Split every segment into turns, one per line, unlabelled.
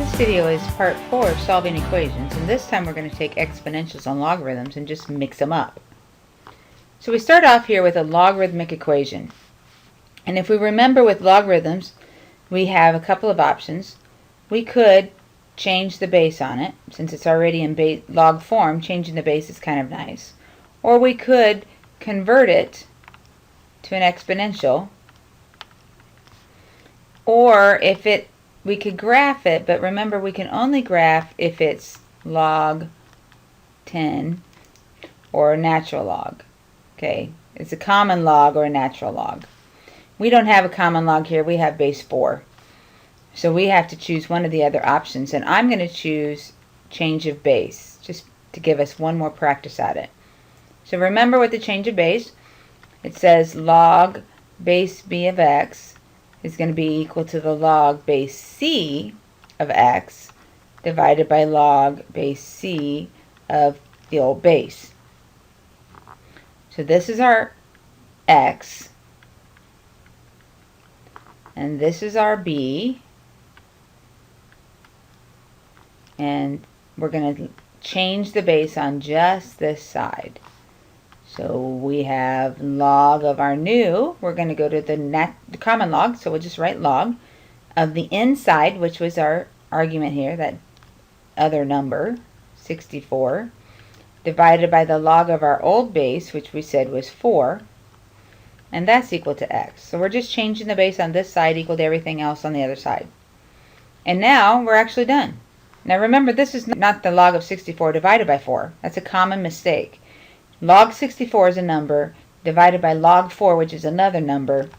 This video is part 4 of solving equations, and this time we're going to take exponentials and logarithms and just mix them up. So we start off here with a logarithmic equation. And if we remember with logarithms, we have a couple of options. We could change the base on it. Since it's already in log form, changing the base is kind of nice. Or we could convert it to an exponential. Or if we could graph it, but remember we can only graph if it's log 10 or a natural log. Okay, it's a common log or a natural log. We don't have a common log here, we have base 4. So we have to choose one of the other options, and I'm going to choose change of base, just to give us one more practice at it. So remember with the change of base, it says log base b of x is going to be equal to the log base c of x divided by log base c of the old base. So this is our x, and this is our b, and we're going to change the base on just this side. So we have log of our new, we're going to go to the common log, so we'll just write log of the inside, which was our argument here, that other number, 64, divided by the log of our old base, which we said was 4, and that's equal to x. So we're just changing the base on this side equal to everything else on the other side. And now we're actually done. Now remember, this is not the log of 64 divided by 4. That's a common mistake. Log 64 is a number divided by log 4, which is another number.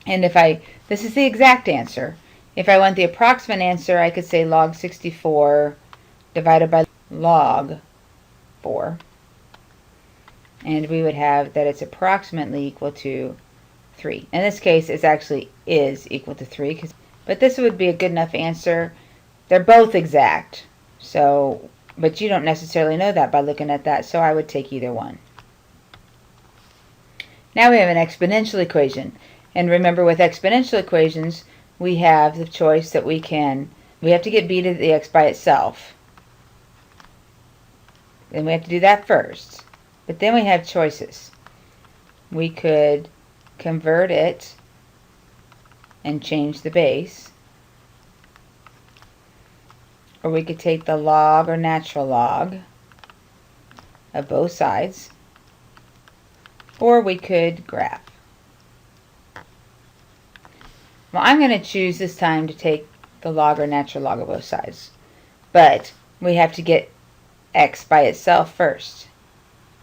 And this is the exact answer. If I want the approximate answer, I could say log 64 divided by log 4. And we would have that it's approximately equal to 3. In this case, it actually is equal to 3, but this would be a good enough answer. They're both exact. But you don't necessarily know that by looking at that, so I would take either one. Now we have an exponential equation. And remember, with exponential equations, we have the choice that we have to get b to the x by itself. Then we have to do that first. But then we have choices. We could convert it and change the base. Or we could take the log or natural log of both sides. Or we could graph. Well, I'm going to choose this time to take the log or natural log of both sides. But we have to get x by itself first.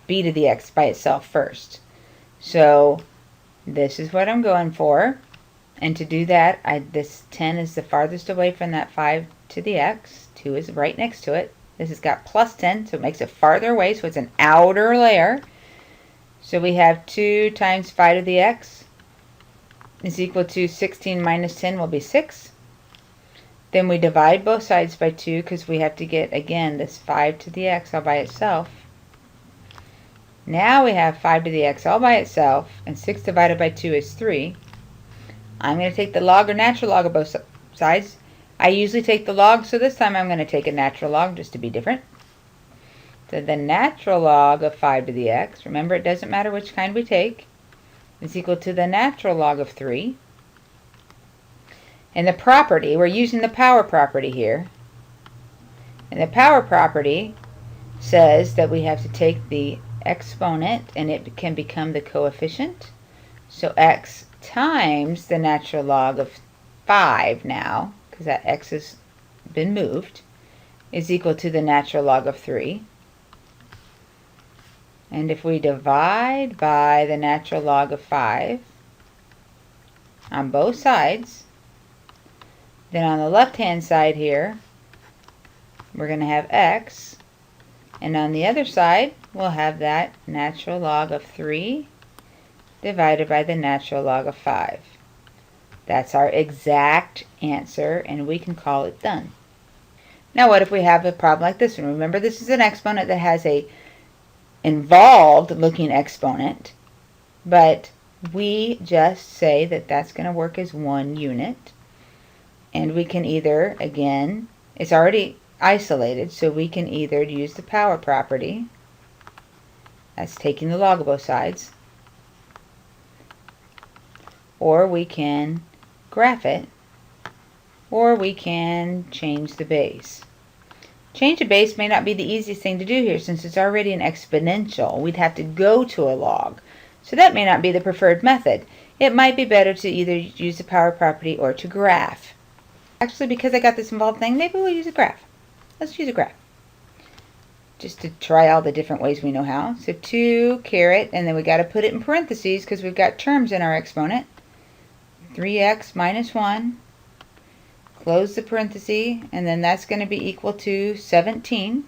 B to the x by itself first. So this is what I'm going for. And to do that, this 10 is the farthest away from that 5 to the x. 2 is right next to it. This has got plus 10, so it makes it farther away, so it's an outer layer. So we have 2 times 5 to the x is equal to 16 minus 10 will be 6. Then we divide both sides by 2 because we have to get, again, this 5 to the x all by itself. Now we have 5 to the x all by itself, and 6 divided by 2 is 3. I'm going to take the log or natural log of both sides. I usually take the log, so this time I'm going to take a natural log just to be different. So the natural log of 5 to the x, remember it doesn't matter which kind we take, is equal to the natural log of 3. And the property, we're using the power property here. And the power property says that we have to take the exponent and it can become the coefficient. So x times the natural log of 5 now, because that x has been moved, is equal to the natural log of 3. And if we divide by the natural log of 5 on both sides, then on the left-hand side here, we're going to have x, and on the other side, we'll have that natural log of 3 divided by the natural log of 5. That's our exact answer, and we can call it done. Now what if we have a problem like this one? Remember, this is an exponent that has a involved looking exponent, but we just say that that's going to work as one unit. And we can either, again, It's already isolated, so we can either use the power property, that's taking the log of both sides, or we can graph it, or we can change the base. Change the base may not be the easiest thing to do here since it's already an exponential. We'd have to go to a log. So that may not be the preferred method. It might be better to either use the power property or to graph. Actually, because I got this involved thing, maybe we'll use a graph. Let's use a graph. Just to try all the different ways we know how. So 2 caret, and then we got to put it in parentheses because we've got terms in our exponent. 3x minus 1. Close the parenthesis, and then that's going to be equal to 17.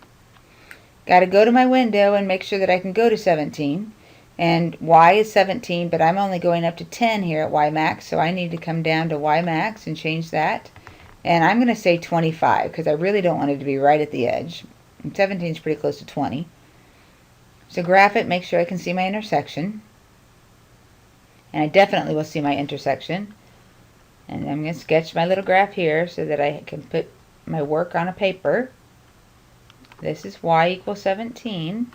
Got to go to my window and make sure that I can go to 17. And y is 17, but I'm only going up to 10 here at y max, so I need to come down to y max and change that. And I'm going to say 25 because I really don't want it to be right at the edge. And 17 is pretty close to 20. So graph it, make sure I can see my intersection. And I definitely will see my intersection. And I'm going to sketch my little graph here so that I can put my work on a paper. This is y equals 17.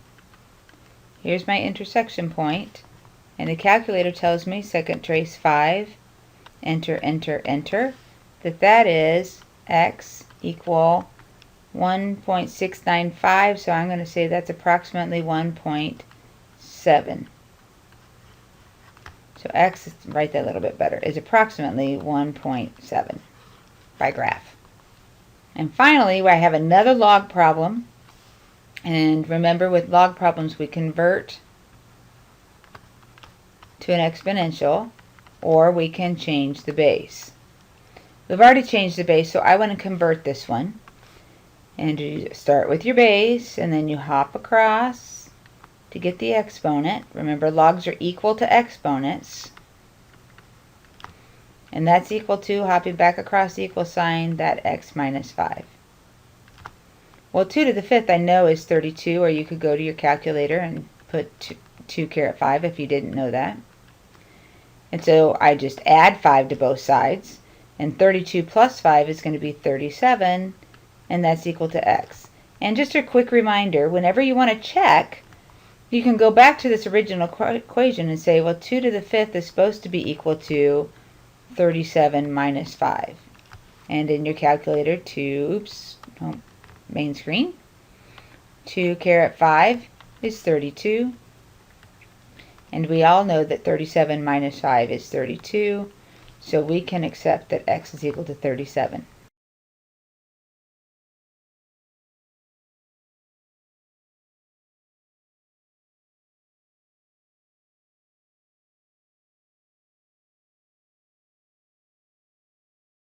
Here's my intersection point. And the calculator tells me, second trace 5, enter, enter, enter, that is x equal 1.695. So I'm going to say that's approximately 1.7. So x, write that a little bit better, is approximately 1.7 by graph. And finally, I have another log problem. And remember, with log problems, we convert to an exponential, or we can change the base. We've already changed the base, so I want to convert this one. And you start with your base, and then you hop across to get the exponent. Remember, logs are equal to exponents. And that's equal to, hopping back across the equal sign, that x minus 5. Well, 2 to the 5th I know is 32, or you could go to your calculator and put 2 caret 5 if you didn't know that. And so I just add 5 to both sides. And 32 plus 5 is going to be 37, and that's equal to x. And just a quick reminder, whenever you want to check, you can go back to this original equation and say, well, 2 to the 5th is supposed to be equal to 37 minus 5. And in your calculator, main screen, 2 caret 5 is 32. And we all know that 37 minus 5 is 32. So we can accept that x is equal to 37.